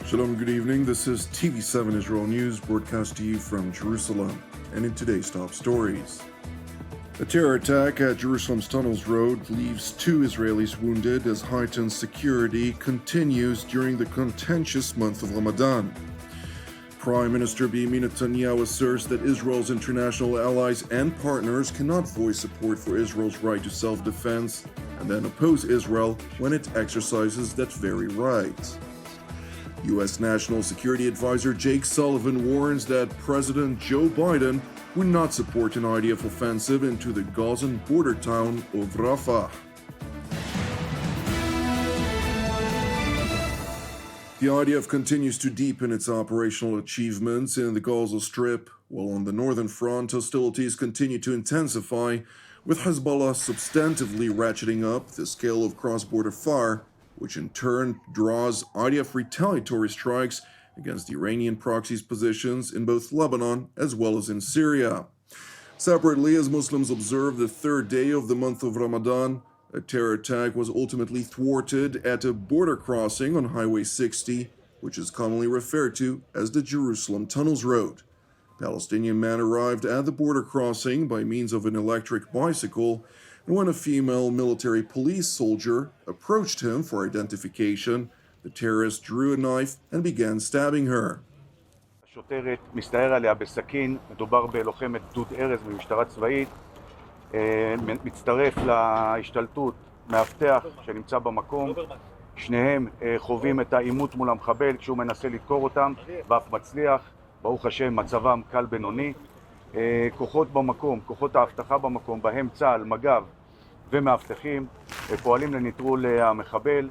Shalom, good evening. This is TV7 Israel News, broadcast to you from Jerusalem. And in today's top stories, a terror attack at Jerusalem's Tunnels Road leaves 2 Israelis wounded as heightened security continues during the contentious month of Ramadan. Prime Minister Benjamin Netanyahu asserts that Israel's international allies and partners cannot voice support for Israel's right to self-defense and then oppose Israel when it exercises that very right. U.S. National Security Advisor Jake Sullivan warns that President Joe Biden would not support an IDF offensive into the Gazan border town of Rafah. The IDF continues to deepen its operational achievements in the Gaza Strip, while on the northern front, hostilities continue to intensify, with Hezbollah substantively ratcheting up the scale of cross-border fire, which in turn draws IDF retaliatory strikes against the Iranian proxies' positions in both Lebanon as well as in Syria. Separately, as Muslims observe the third day of the month of Ramadan, a terror attack was ultimately thwarted at a border crossing on Highway 60, which is commonly referred to as the Jerusalem Tunnels Road. A Palestinian man arrived at the border crossing by means of an electric bicycle, and when a female military police soldier approached him for identification, the terrorist drew a knife and began stabbing her. השוטרת מסתער עליה בסכין, מדובר בלוחמת גדוד ארז במשטרה צבאית, מצטרף להשתלטות מאבטח שנמצא במקום, שניהם חווים את העימות מול המחבל כשהוא מנסה לדקור אותם ואף מצליח, ברוך השם מצבם קל בינוני. כוחות במקום, כוחות האבטחה במקום, בהם צה"ל, מג"ב ומאבטחים, פועלים לנטרול המחבל.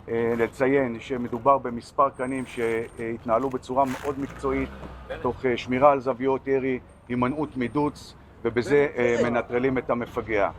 לציין שמדובר במספר קנים שהתנהלו בצורה מאוד מקצועית, תוך שמירה על זוויות ירי, הימנעות מדוץ, ובזה מנטרלים את המפגע.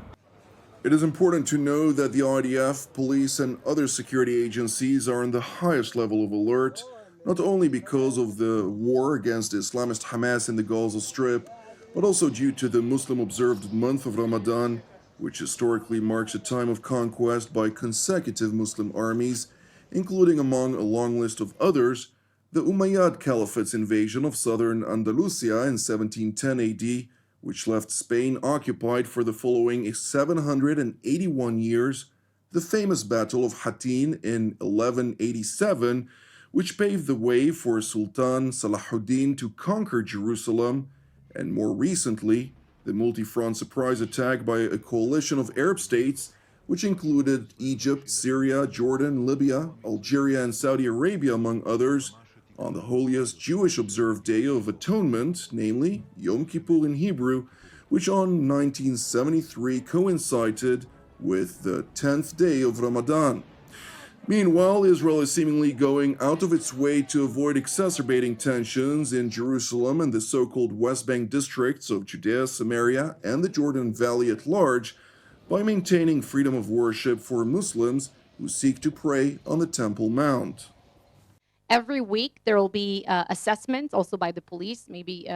It is important to know that the IDF, police, and other security agencies are in the highest level of alert, not only because of the war against Islamist Hamas in the Gaza Strip, but also due to the Muslim-observed month of Ramadan, which historically marks a time of conquest by consecutive Muslim armies, including among a long list of others, the Umayyad Caliphate's invasion of southern Andalusia in 1710 AD, which left Spain occupied for the following 781 years, the famous Battle of Hattin in 1187, which paved the way for Sultan Salahuddin to conquer Jerusalem, and more recently, the multi-front surprise attack by a coalition of Arab states, which included Egypt, Syria, Jordan, Libya, Algeria, and Saudi Arabia, among others, on the holiest Jewish observed Day of Atonement, namely Yom Kippur in Hebrew, which on 1973 coincided with the 10th day of Ramadan. Meanwhile, Israel is seemingly going out of its way to avoid exacerbating tensions in Jerusalem and the so-called West Bank districts of Judea, Samaria, and the Jordan Valley at large by maintaining freedom of worship for Muslims who seek to pray on the Temple Mount. Every week there will be assessments also by the police, maybe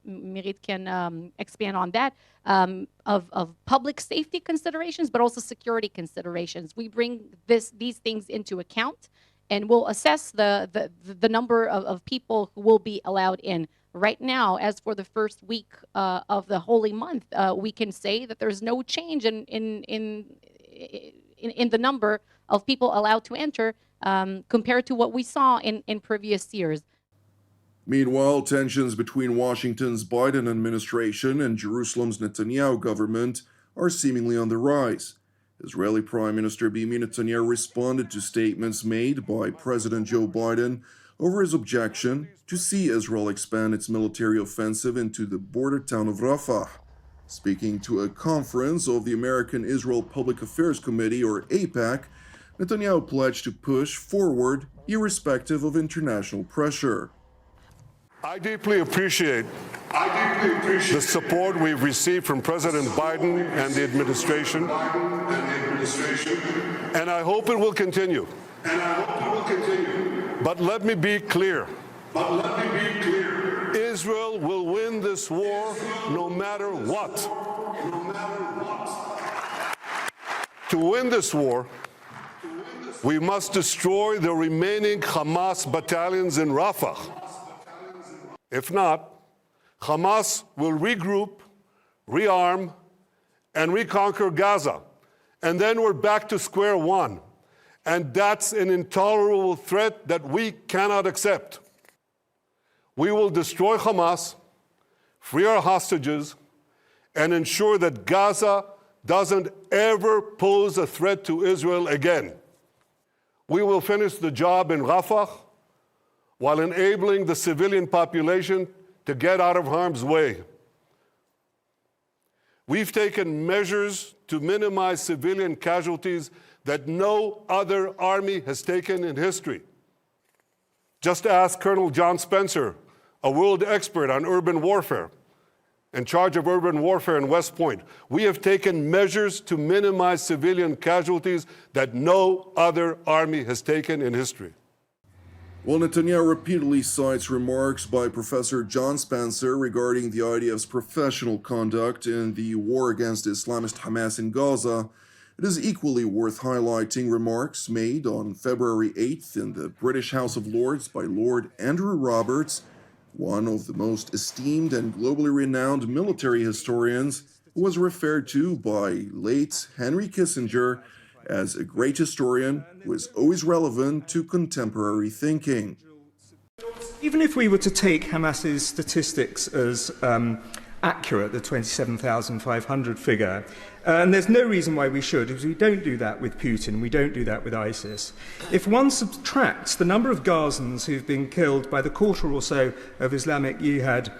Mirit can expand on that, of public safety considerations, but also security considerations. We bring these things into account, and we'll assess the number of people who will be allowed in. Right now, as for the first week of the holy month, we can say that there's no change in the number of people allowed to enter compared to what we saw in previous years. Meanwhile, tensions between Washington's Biden administration and Jerusalem's Netanyahu government are seemingly on the rise. Israeli Prime Minister Benjamin Netanyahu responded to statements made by President Joe Biden over his objection to see Israel expand its military offensive into the border town of Rafah. Speaking to a conference of the American-Israel Public Affairs Committee, or AIPAC, Netanyahu pledged to push forward irrespective of international pressure. I deeply appreciate the support we've received from President Biden and the administration, and I hope it will continue. But let me be clear. Israel will win this war no matter what. To win this war, We must destroy the remaining Hamas battalions in Rafah. If not, Hamas will regroup, rearm, and reconquer Gaza. And then we're back to square one. And that's an intolerable threat that we cannot accept. We will destroy Hamas, free our hostages, and ensure that Gaza doesn't ever pose a threat to Israel again. We will finish the job in Rafah while enabling the civilian population to get out of harm's way. We've taken measures to minimize civilian casualties that no other army has taken in history. Just ask Colonel John Spencer, a world expert on urban warfare, in charge of urban warfare in West Point. We have taken measures to minimize civilian casualties that no other army has taken in history. Well, Netanyahu repeatedly cites remarks by Professor John Spencer regarding the IDF's professional conduct in the war against Islamist Hamas in Gaza. It is equally worth highlighting remarks made on February 8th in the British House of Lords by Lord Andrew Roberts, one of the most esteemed and globally renowned military historians, who was referred to by late Henry Kissinger as a great historian who is always relevant to contemporary thinking. Even if we were to take Hamas's statistics as accurate, the 27,500 figure, and there's no reason why we should, because we don't do that with Putin, we don't do that with ISIS. If one subtracts the number of Gazans who've been killed by the quarter or so of Islamic Jihad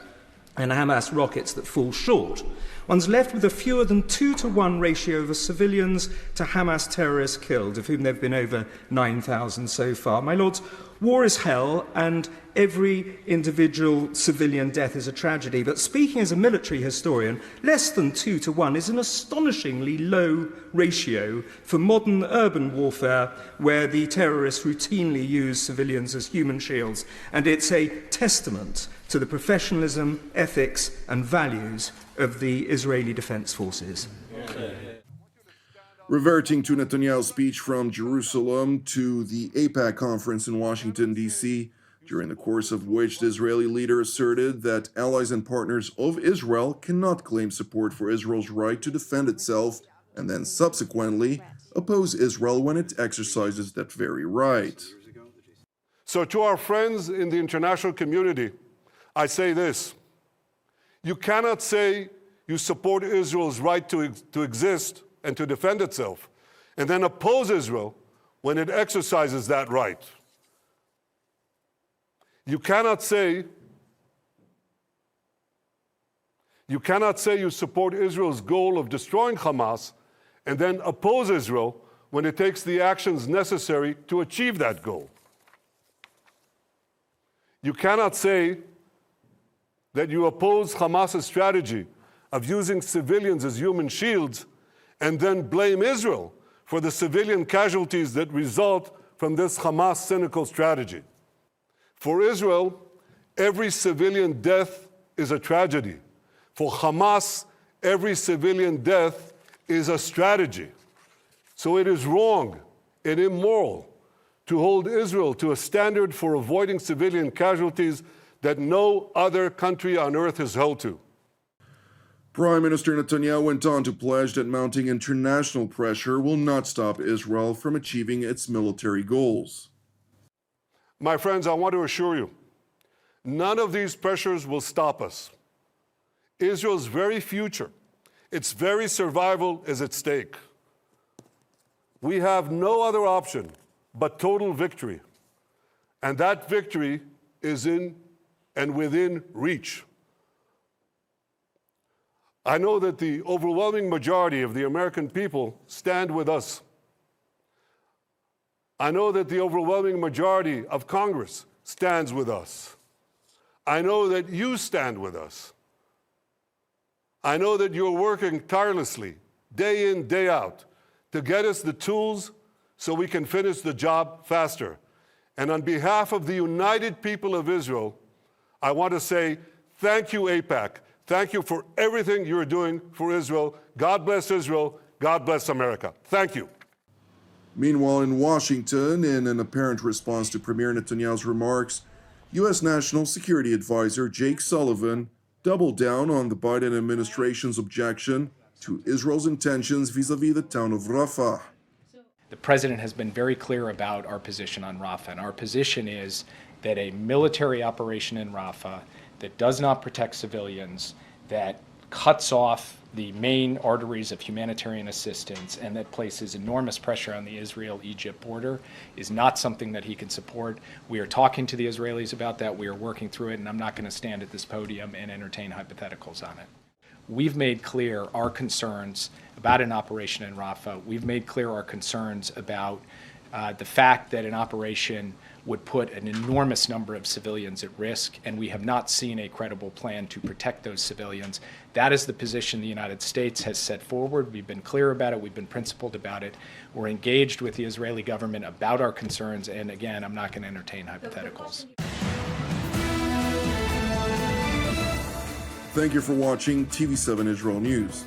and Hamas rockets that fall short, one's left with a fewer than 2-to-1 ratio of civilians to Hamas terrorists killed, of whom there have been over 9,000 so far. My lords, war is hell, and every individual civilian death is a tragedy. But speaking as a military historian, less than 2-to-1 is an astonishingly low ratio for modern urban warfare, where the terrorists routinely use civilians as human shields. And it's a testament to the professionalism, ethics, and values of the Israeli Defense Forces. Reverting to Netanyahu's speech from Jerusalem to the AIPAC conference in Washington, D.C., during the course of which the Israeli leader asserted that allies and partners of Israel cannot claim support for Israel's right to defend itself and then subsequently oppose Israel when it exercises that very right. So to our friends in the international community, I say this: you cannot say you support Israel's right to exist and to defend itself, and then oppose Israel when it exercises that right. You cannot say you support Israel's goal of destroying Hamas and then oppose Israel when it takes the actions necessary to achieve that goal. You cannot say that you oppose Hamas's strategy of using civilians as human shields and then blame Israel for the civilian casualties that result from this Hamas cynical strategy. For Israel, every civilian death is a tragedy. For Hamas, every civilian death is a strategy. So it is wrong and immoral to hold Israel to a standard for avoiding civilian casualties that no other country on earth is held to. Prime Minister Netanyahu went on to pledge that mounting international pressure will not stop Israel from achieving its military goals. My friends, I want to assure you, none of these pressures will stop us. Israel's very future, its very survival is at stake. We have no other option but total victory, and that victory is in and within reach. I know that the overwhelming majority of the American people stand with us. I know that the overwhelming majority of Congress stands with us. I know that you stand with us. I know that you're working tirelessly, day in, day out, to get us the tools so we can finish the job faster. And on behalf of the united people of Israel, I want to say thank you, AIPAC. Thank you for everything you're doing for Israel. God bless Israel. God bless America. Thank you. Meanwhile, in Washington, in an apparent response to Premier Netanyahu's remarks, U.S. National Security Advisor Jake Sullivan doubled down on the Biden administration's objection to Israel's intentions vis-a-vis the town of Rafah. The president has been very clear about our position on Rafah, and our position is that a military operation in Rafah that does not protect civilians, that cuts off the main arteries of humanitarian assistance, and that places enormous pressure on the Israel-Egypt border is not something that he can support. We are talking to the Israelis about that. We are working through it, and I'm not going to stand at this podium and entertain hypotheticals on it. We've made clear our concerns about an operation in Rafah. We've made clear our concerns about the fact that an operation would put an enormous number of civilians at risk, and we have not seen a credible plan to protect those civilians. That is the position the United States has set forward. We've been clear about it. We've been principled about it. We're engaged with the Israeli government about our concerns, and again, I'm not going to entertain hypotheticals. Thank you for watching TV7 Israel News.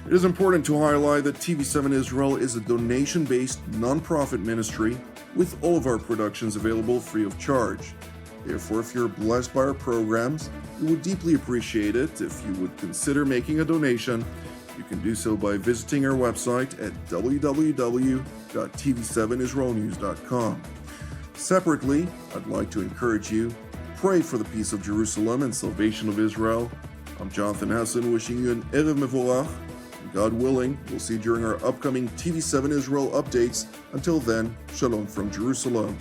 It is important to highlight that TV7 Israel is a donation-based non-profit ministry with all of our productions available free of charge. Therefore, if you're blessed by our programs, we would deeply appreciate it if you would consider making a donation. You can do so by visiting our website at www.tv7israelnews.com. Separately, I'd like to encourage you, pray for the peace of Jerusalem and salvation of Israel. I'm Jonathan Hessen, wishing you an Erev Mevorach. God willing, we'll see you during our upcoming TV7 Israel updates. Until then, Shalom from Jerusalem.